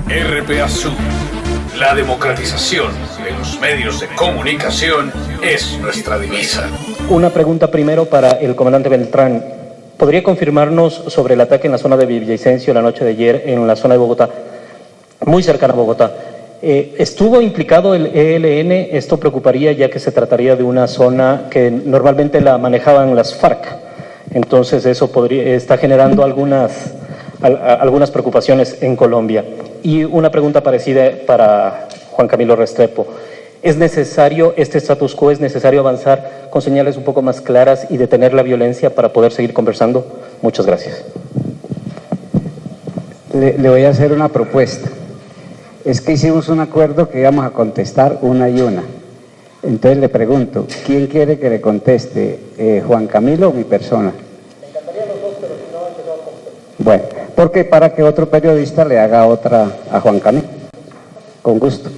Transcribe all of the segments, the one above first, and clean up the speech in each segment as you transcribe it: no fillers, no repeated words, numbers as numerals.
RPA Sur, la democratización de los medios de comunicación es nuestra divisa. Una pregunta primero para el comandante Beltrán. ¿Podría confirmarnos sobre el ataque en la zona de Villavicencio la noche de ayer en la zona de Bogotá, muy cercana a Bogotá? ¿Estuvo implicado el ELN? Esto preocuparía ya que se trataría de una zona que normalmente la manejaban las FARC. Entonces eso está generando algunas preocupaciones en Colombia. Y una pregunta parecida para Juan Camilo Restrepo. ¿Es necesario este status quo? ¿Es necesario avanzar con señales un poco más claras y detener la violencia para poder seguir conversando? Muchas gracias. Le voy a hacer una propuesta. Es que hicimos un acuerdo que íbamos a contestar una y una. Entonces le pregunto, ¿quién quiere que le conteste? ¿Juan Camilo o mi persona? Me encantaría los dos, pero si no, antes no. Bueno, porque para que otro periodista le haga otra a Juan Camilo. Con gusto.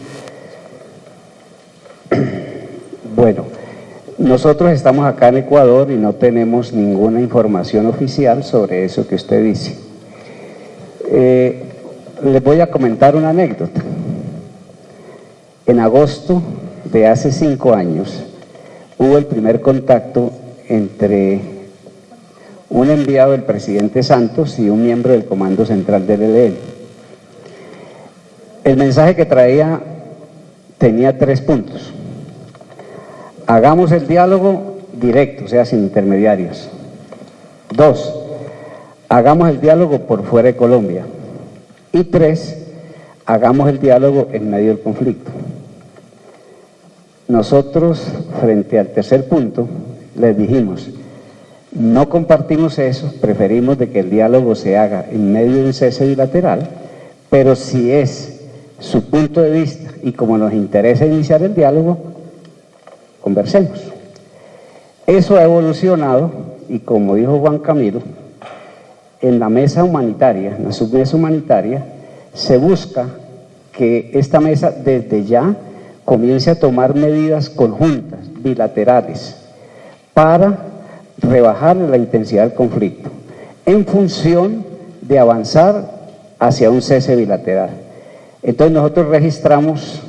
Bueno, nosotros estamos acá en Ecuador y no tenemos ninguna información oficial sobre eso que usted dice. Les voy a comentar una anécdota. En agosto de hace 5 años hubo el primer contacto entre un enviado del presidente Santos y un miembro del Comando Central del ELN. El mensaje que traía tenía 3 puntos. Hagamos el diálogo directo, o sea, sin intermediarios. 2, hagamos el diálogo por fuera de Colombia. Y 3, hagamos el diálogo en medio del conflicto. Nosotros, frente al tercer punto, les dijimos, no compartimos eso, preferimos de que el diálogo se haga en medio de un cese bilateral, pero si es su punto de vista y como nos interesa iniciar el diálogo, conversemos. Eso ha evolucionado y como dijo Juan Camilo, en la mesa humanitaria, en la submesa humanitaria, se busca que esta mesa desde ya comience a tomar medidas conjuntas, bilaterales, para rebajar la intensidad del conflicto, en función de avanzar hacia un cese bilateral. Entonces nosotros registramos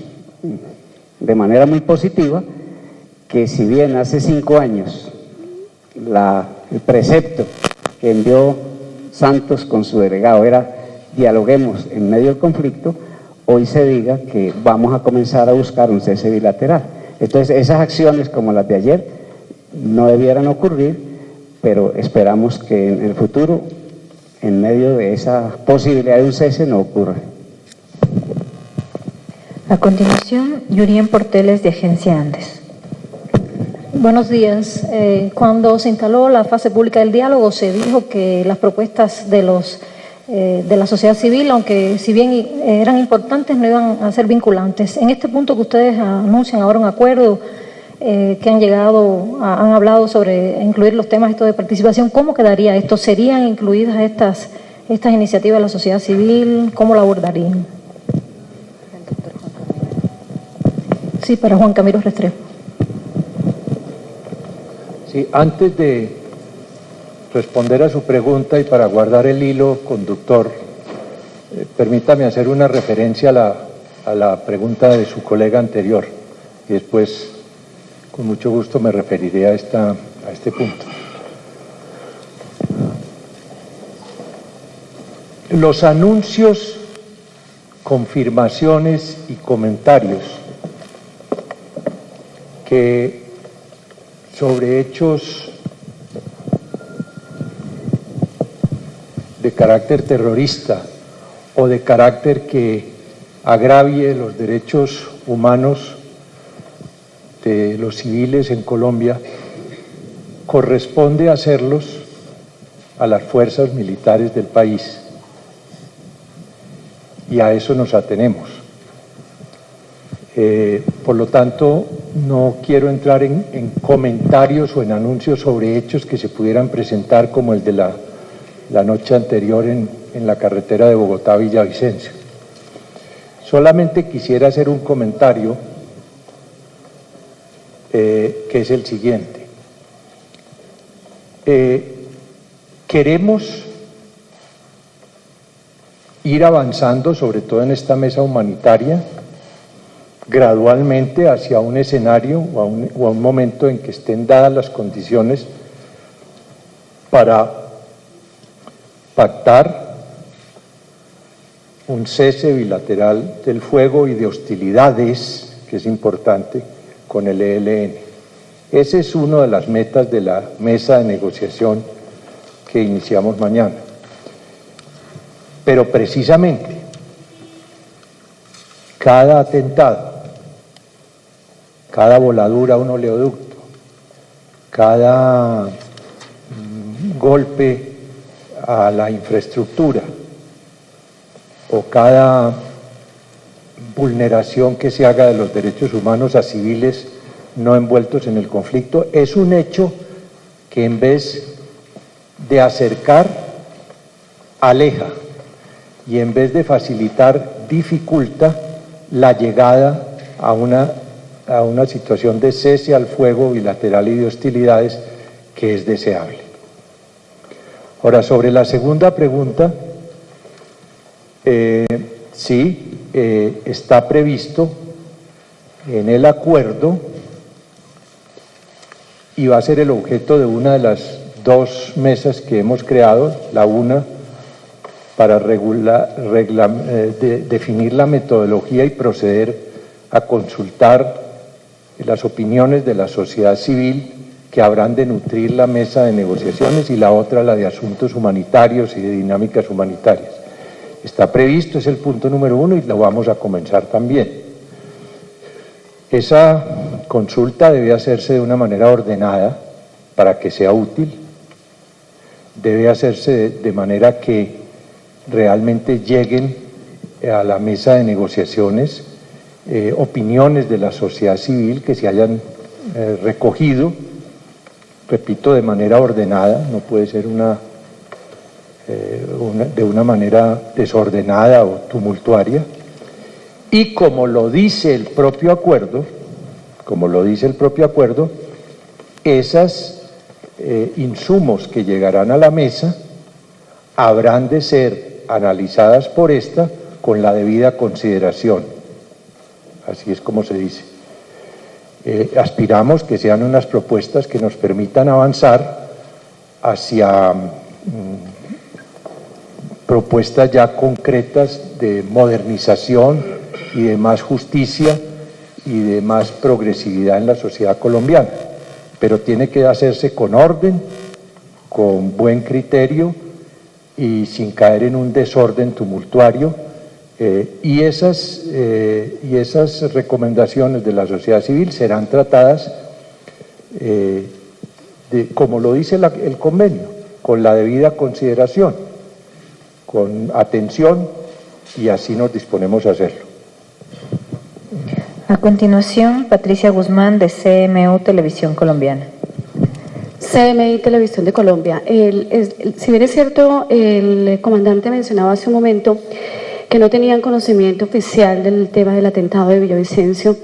de manera muy positiva que si bien hace 5 años el precepto que envió Santos con su delegado era dialoguemos en medio del conflicto, hoy se diga que vamos a comenzar a buscar un cese bilateral. Entonces esas acciones como las de ayer no debieran ocurrir, pero esperamos que en el futuro, en medio de esa posibilidad de un cese, no ocurra. A continuación, Yurien Porteles, de Agencia Andes. Buenos días. Cuando se instaló la fase pública del diálogo, se dijo que las propuestas de la sociedad civil, aunque si bien eran importantes, no iban a ser vinculantes. En este punto que ustedes anuncian ahora un acuerdo, que han hablado sobre incluir los temas estos de participación, ¿cómo quedaría esto? ¿Serían incluidas estas iniciativas de la sociedad civil? ¿Cómo lo abordarían? Sí, para Juan Camilo Restrepo. Sí, antes de responder a su pregunta y para guardar el hilo conductor, permítame hacer una referencia a la pregunta de su colega anterior y después con mucho gusto me referiré a este punto. Los anuncios, confirmaciones y comentarios que sobre hechos de carácter terrorista o de carácter que agravie los derechos humanos de los civiles en Colombia, corresponde hacerlos a las fuerzas militares del país y a eso nos atenemos. Por lo tanto, no quiero entrar en comentarios o en anuncios sobre hechos que se pudieran presentar como el de la noche anterior en la carretera de Bogotá a Villavicencio. Solamente quisiera hacer un comentario que es el siguiente. Queremos ir avanzando, sobre todo en esta mesa humanitaria, gradualmente hacia un escenario o a un momento en que estén dadas las condiciones para pactar un cese bilateral del fuego y de hostilidades, que es importante, con el ELN. Esa es una de las metas de la mesa de negociación que iniciamos mañana. Pero precisamente, cada atentado, cada voladura a un oleoducto, cada golpe a la infraestructura o cada vulneración que se haga de los derechos humanos a civiles no envueltos en el conflicto es un hecho que en vez de acercar, aleja, y en vez de facilitar, dificulta la llegada a una situación de cese al fuego bilateral y de hostilidades que es deseable. Ahora, sobre la segunda pregunta, sí, está previsto en el acuerdo y va a ser el objeto de una de las dos mesas que hemos creado, la una para definir la metodología y proceder a consultar las opiniones de la sociedad civil que habrán de nutrir la mesa de negociaciones, y la otra la de asuntos humanitarios y de dinámicas humanitarias. Está previsto, es el punto número 1 y lo vamos a comenzar también. Esa consulta debe hacerse de una manera ordenada para que sea útil, debe hacerse de manera que realmente lleguen a la mesa de negociaciones opiniones de la sociedad civil que se hayan recogido, repito, de manera ordenada, no puede ser de una manera desordenada o tumultuaria, y como lo dice el propio acuerdo, esas insumos que llegarán a la mesa habrán de ser analizadas por esta con la debida consideración. Así es como se dice. Aspiramos que sean unas propuestas que nos permitan avanzar hacia propuestas ya concretas de modernización y de más justicia y de más progresividad en la sociedad colombiana. Pero tiene que hacerse con orden, con buen criterio y sin caer en un desorden tumultuario, y esas recomendaciones de la sociedad civil serán tratadas, como lo dice el convenio, con la debida consideración, con atención, y así nos disponemos a hacerlo. A continuación, Patricia Guzmán, de CMU Televisión Colombiana. CMI Televisión de Colombia. Si bien es cierto, el comandante mencionaba hace un momento que no tenían conocimiento oficial del tema del atentado de Villavicencio,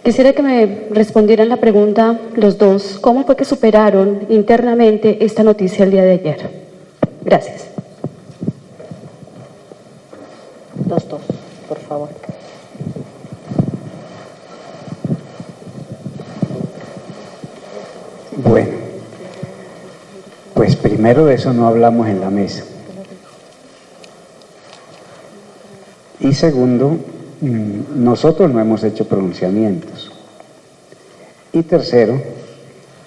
quisiera que me respondieran la pregunta los dos: ¿cómo fue que superaron internamente esta noticia el día de ayer? Gracias. Los dos, por favor. Bueno, pues primero de eso no hablamos en la mesa. Y segundo, nosotros no hemos hecho pronunciamientos. Y tercero,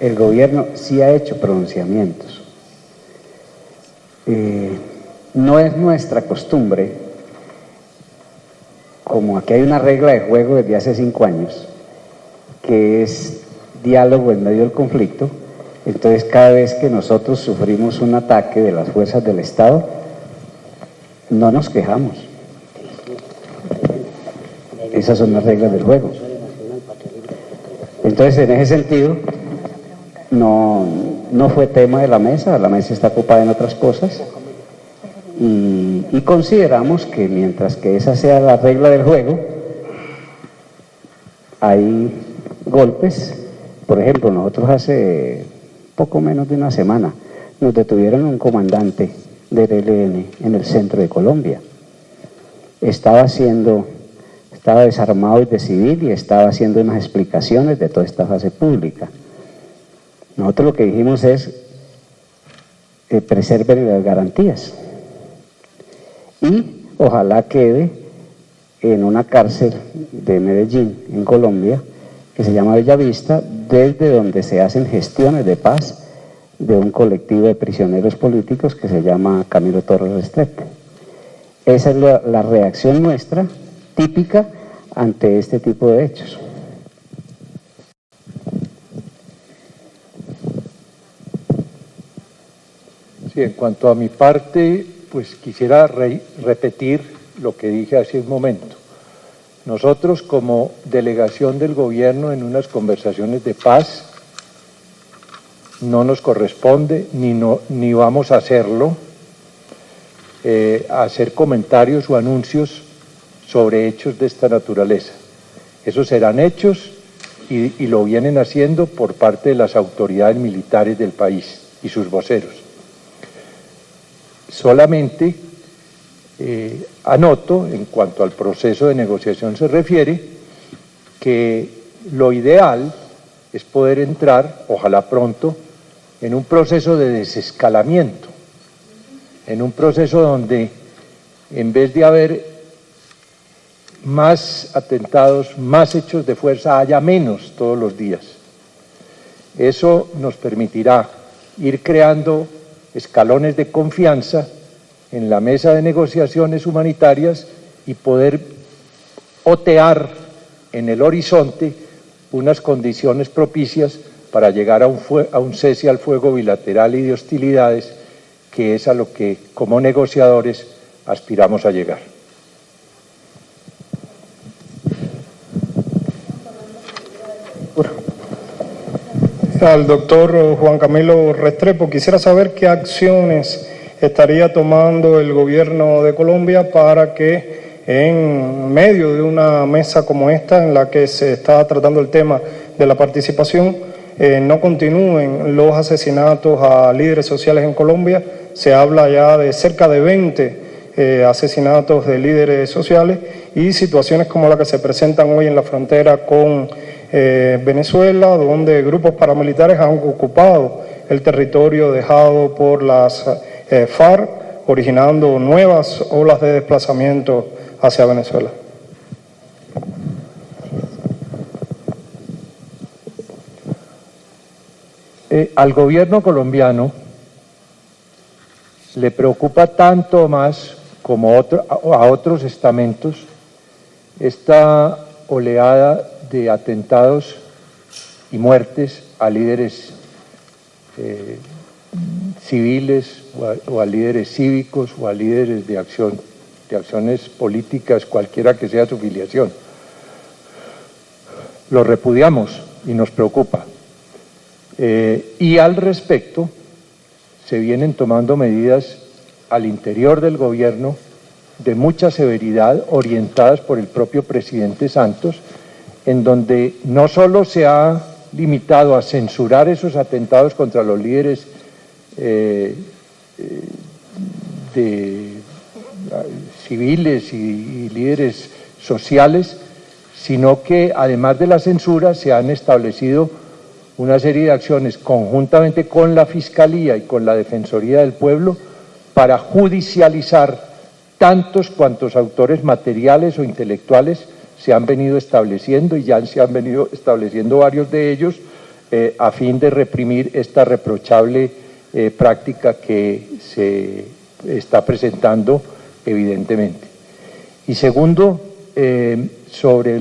el gobierno sí ha hecho pronunciamientos. No es nuestra costumbre, como aquí hay una regla de juego desde hace 5 años, que es diálogo en medio del conflicto. Entonces, cada vez que nosotros sufrimos un ataque de las fuerzas del Estado, no nos quejamos. Esas son las reglas del juego. Entonces, en ese sentido, no fue tema de la mesa está ocupada en otras cosas, y consideramos que mientras que esa sea la regla del juego, hay golpes. Por ejemplo, nosotros hace poco menos de una semana nos detuvieron un comandante del ELN en el centro de Colombia. estaba desarmado de civil y estaba haciendo unas explicaciones de toda esta fase pública. Nosotros lo que dijimos es preserven las garantías y ojalá quede en una cárcel de Medellín, en Colombia, que se llama Bellavista, desde donde se hacen gestiones de paz de un colectivo de prisioneros políticos que se llama Camilo Torres Restrepo. Esa es la reacción nuestra, típica, ante este tipo de hechos. Sí, en cuanto a mi parte, pues quisiera repetir lo que dije hace un momento. Nosotros, como delegación del gobierno en unas conversaciones de paz, no nos corresponde, ni vamos a hacerlo, hacer comentarios o anuncios sobre hechos de esta naturaleza. Esos serán hechos y lo vienen haciendo por parte de las autoridades militares del país y sus voceros. Solamente anoto, en cuanto al proceso de negociación se refiere, que lo ideal es poder entrar, ojalá pronto, en un proceso de desescalamiento, en un proceso donde en vez de haber más atentados, más hechos de fuerza, haya menos todos los días. Eso nos permitirá ir creando escalones de confianza en la mesa de negociaciones humanitarias y poder otear en el horizonte unas condiciones propicias para llegar a un cese al fuego bilateral y de hostilidades, que es a lo que como negociadores aspiramos a llegar. Al doctor Juan Camilo Restrepo, quisiera saber qué acciones estaría tomando el gobierno de Colombia para que en medio de una mesa como esta, en la que se está tratando el tema de la participación, no continúen los asesinatos a líderes sociales en Colombia. Se habla ya de cerca de 20 asesinatos de líderes sociales y situaciones como la que se presentan hoy en la frontera con Venezuela, donde grupos paramilitares han ocupado el territorio dejado por las FARC, originando nuevas olas de desplazamiento hacia Venezuela. Al gobierno colombiano le preocupa tanto más como a otros estamentos esta oleada de atentados y muertes a líderes civiles o a líderes cívicos o a líderes de acciones políticas, cualquiera que sea su filiación. Lo repudiamos y nos preocupa. Y al respecto se vienen tomando medidas al interior del gobierno de mucha severidad, orientadas por el propio presidente Santos, en donde no solo se ha limitado a censurar esos atentados contra los líderes civiles y líderes sociales, sino que además de la censura se han establecido una serie de acciones conjuntamente con la Fiscalía y con la Defensoría del Pueblo para judicializar tantos cuantos autores materiales o intelectuales se han venido estableciendo, y ya se han venido estableciendo varios de ellos, a fin de reprimir esta reprochable práctica que se está presentando evidentemente. Y segundo, sobre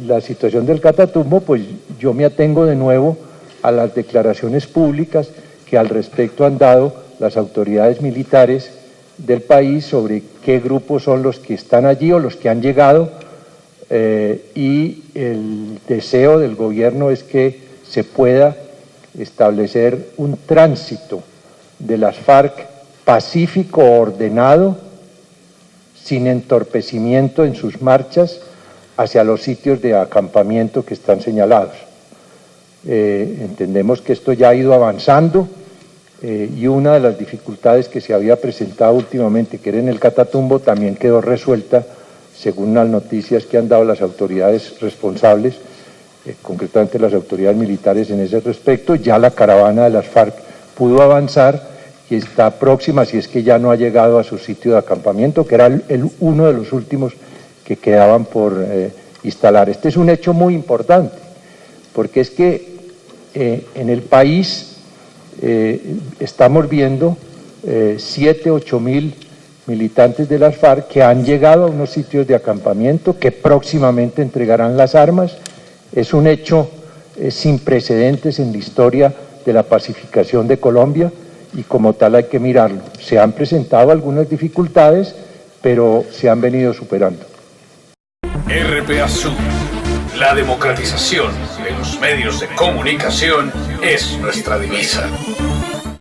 la situación del Catatumbo, pues yo me atengo de nuevo a las declaraciones públicas que al respecto han dado las autoridades militares del país sobre qué grupos son los que están allí o los que han llegado, y el deseo del gobierno es que se pueda establecer un tránsito de las FARC pacífico, ordenado, sin entorpecimiento en sus marchas hacia los sitios de acampamiento que están señalados. Entendemos que esto ya ha ido avanzando, y una de las dificultades que se había presentado últimamente, que era en el Catatumbo, también quedó resuelta según las noticias que han dado las autoridades responsables, concretamente las autoridades militares en ese respecto. Ya la caravana de las FARC pudo avanzar y está próxima, si es que ya no ha llegado a su sitio de acampamiento, que era uno de los últimos que quedaban por instalar. Este es un hecho muy importante, porque es que en el país estamos viendo 7, 8 mil militantes de las FARC que han llegado a unos sitios de acampamiento, que próximamente entregarán las armas. Es un hecho sin precedentes en la historia de la pacificación de Colombia y como tal hay que mirarlo. Se han presentado algunas dificultades, pero se han venido superando. RPA Sur, la democratización de los medios de comunicación es nuestra divisa.